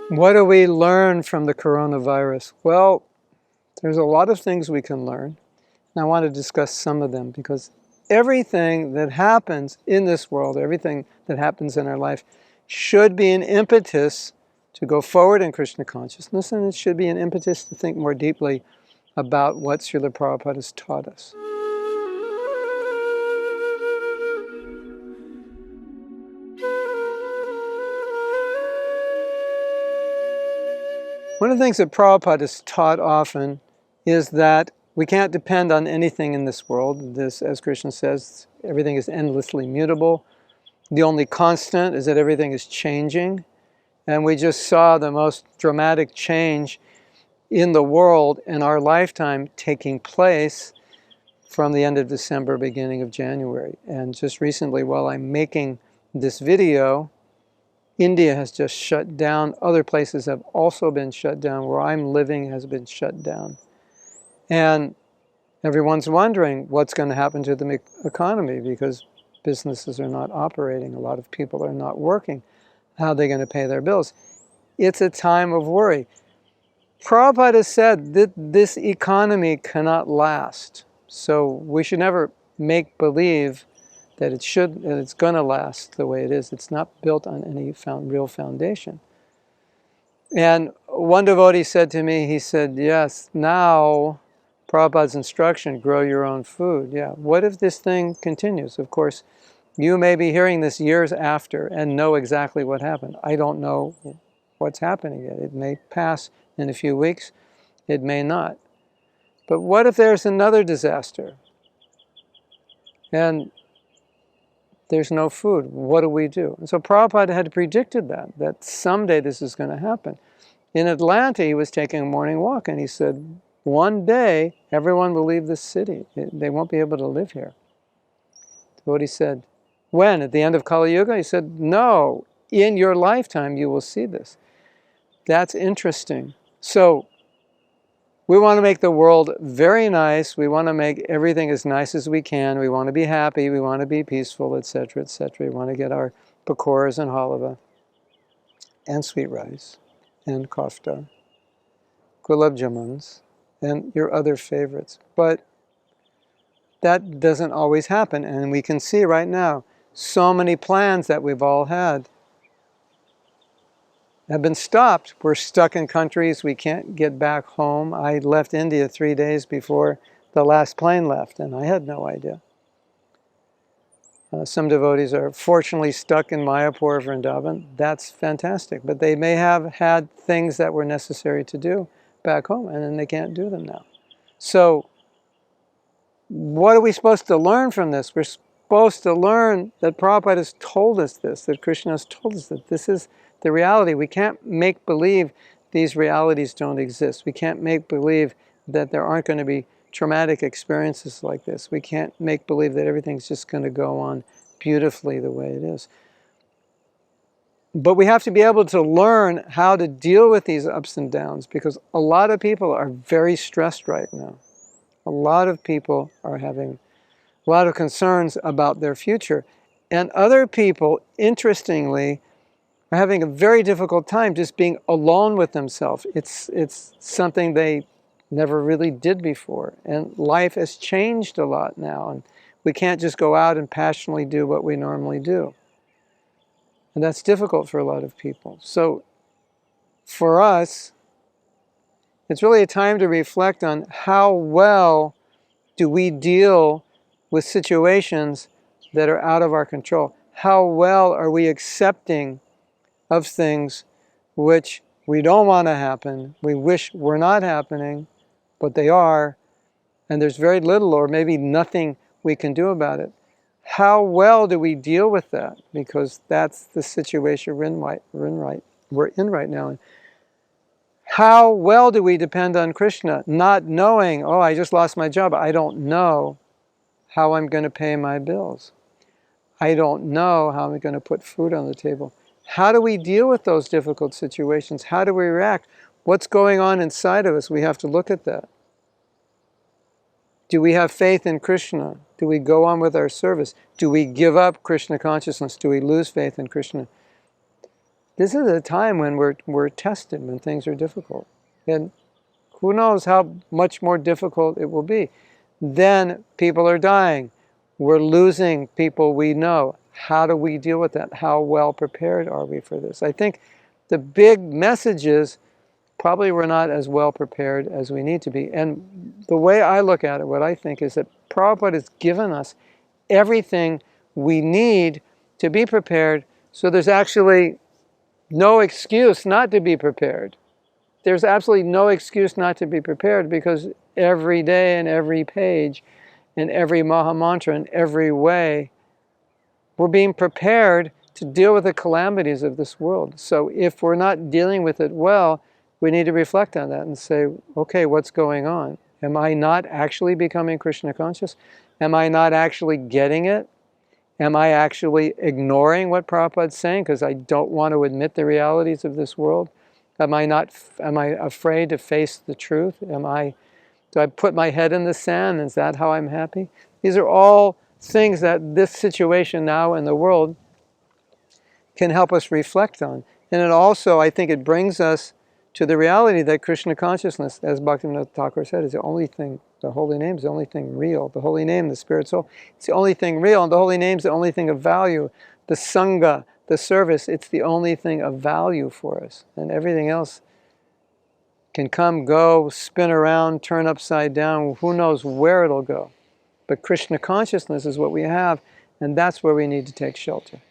What do we learn from the coronavirus? Well, there's a lot of things we can learn. And I want to discuss some of them because everything that happens in this world, everything that happens in our life, should be an impetus to go forward in Krishna consciousness, and it should be an impetus to think more deeply about what Srila Prabhupada has taught us. One of the things that Prabhupada has taught often is that we can't depend on anything in this world. This, as Krishna says, everything is endlessly mutable. The only constant is that everything is changing. And we just saw the most dramatic change in the world in our lifetime taking place from the end of December, beginning of January. And just recently, while I'm making this video, India has just shut down. Other places have also been shut down. Where I'm living has been shut down. And everyone's wondering what's going to happen to the economy because businesses are not operating. A lot of people are not working. How are they going to pay their bills? It's a time of worry. Prabhupada said that this economy cannot last. So we should never make believe that it's going to last the way it is. It's not built on any real foundation. And one devotee said to me, he said, yes, now Prabhupada's instruction, grow your own food. Yeah, what if this thing continues? Of course, you may be hearing this years after and know exactly what happened. I don't know what's happening yet. It may pass in a few weeks. It may not. But what if there's another disaster? And there's no food. What do we do? And so Prabhupada had predicted that someday this is going to happen. In Atlanta, he was taking a morning walk, and he said, one day, everyone will leave this city. They won't be able to live here. What he said, when? At the end of Kali Yuga? He said, no, in your lifetime you will see this. That's interesting. So, we want to make the world very nice. We want to make everything as nice as we can. We want to be happy. We want to be peaceful, etc., etc. We want to get our pakoras and halava, and sweet rice, and kofta, gulab jamuns, and your other favorites. But that doesn't always happen. And we can see right now, so many plans that we've all had have been stopped. We're stuck in countries we can't get back home. I left India 3 days before the last plane left, and I had no idea. Some devotees are fortunately stuck in Mayapur or Vrindavan. That's fantastic. But they may have had things that were necessary to do back home, and then they can't do them now. So, what are we supposed to learn from this? We're supposed to learn that Prabhupada has told us this, that Krishna has told us that this is the reality. We can't make believe these realities don't exist. We can't make believe that there aren't going to be traumatic experiences like this. We can't make believe that everything's just going to go on beautifully the way it is. But we have to be able to learn how to deal with these ups and downs, because a lot of people are very stressed right now. A lot of people are having a lot of concerns about their future. And other people, interestingly, are having a very difficult time just being alone with themselves. It's something they never really did before. And life has changed a lot now. And we can't just go out and passionately do what we normally do. And that's difficult for a lot of people. So for us, it's really a time to reflect on how well do we deal with situations that are out of our control. How well are we accepting of things which we don't want to happen, we wish were not happening, but they are, and there's very little or maybe nothing we can do about it. How well do we deal with that? Because that's the situation we're in right now. And how well do we depend on Krishna, not knowing, oh, I just lost my job. I don't know how I'm going to pay my bills. I don't know how I'm going to put food on the table. How do we deal with those difficult situations? How do we react? What's going on inside of us? We have to look at that. Do we have faith in Krishna? Do we go on with our service? Do we give up Krishna consciousness? Do we lose faith in Krishna? this is a time when we're tested, when things are difficult. And who knows how much more difficult it will be. Then people are dying. We're losing people we know. How do we deal with that? How well prepared are we for this? I think the big message is probably we're not as well prepared as we need to be. And the way I look at it, what I think is that Prabhupada has given us everything we need to be prepared, so there's actually no excuse not to be prepared. There's absolutely no excuse not to be prepared, because every day and every page and every Maha Mantra in every way, we're being prepared to deal with the calamities of this world. So if we're not dealing with it well, we need to reflect on that and say, okay, what's going on? Am I not actually becoming Krishna conscious? Am I not actually getting it? Am I actually ignoring what Prabhupada's saying because I don't want to admit the realities of this world? Am I afraid to face the truth? Do I put my head in the sand? Is that how I'm happy? These are all things that this situation now in the world can help us reflect on. And it also, I think it brings us to the reality that Krishna consciousness, as Bhaktivinoda Thakur said, is the only thing, the holy name is the only thing real. The holy name, the spirit soul, it's the only thing real. And the holy name is the only thing of value. The sangha, the service, it's the only thing of value for us. And everything else can come, go, spin around, turn upside down. Who knows where it'll go. But Krishna consciousness is what we have, and that's where we need to take shelter.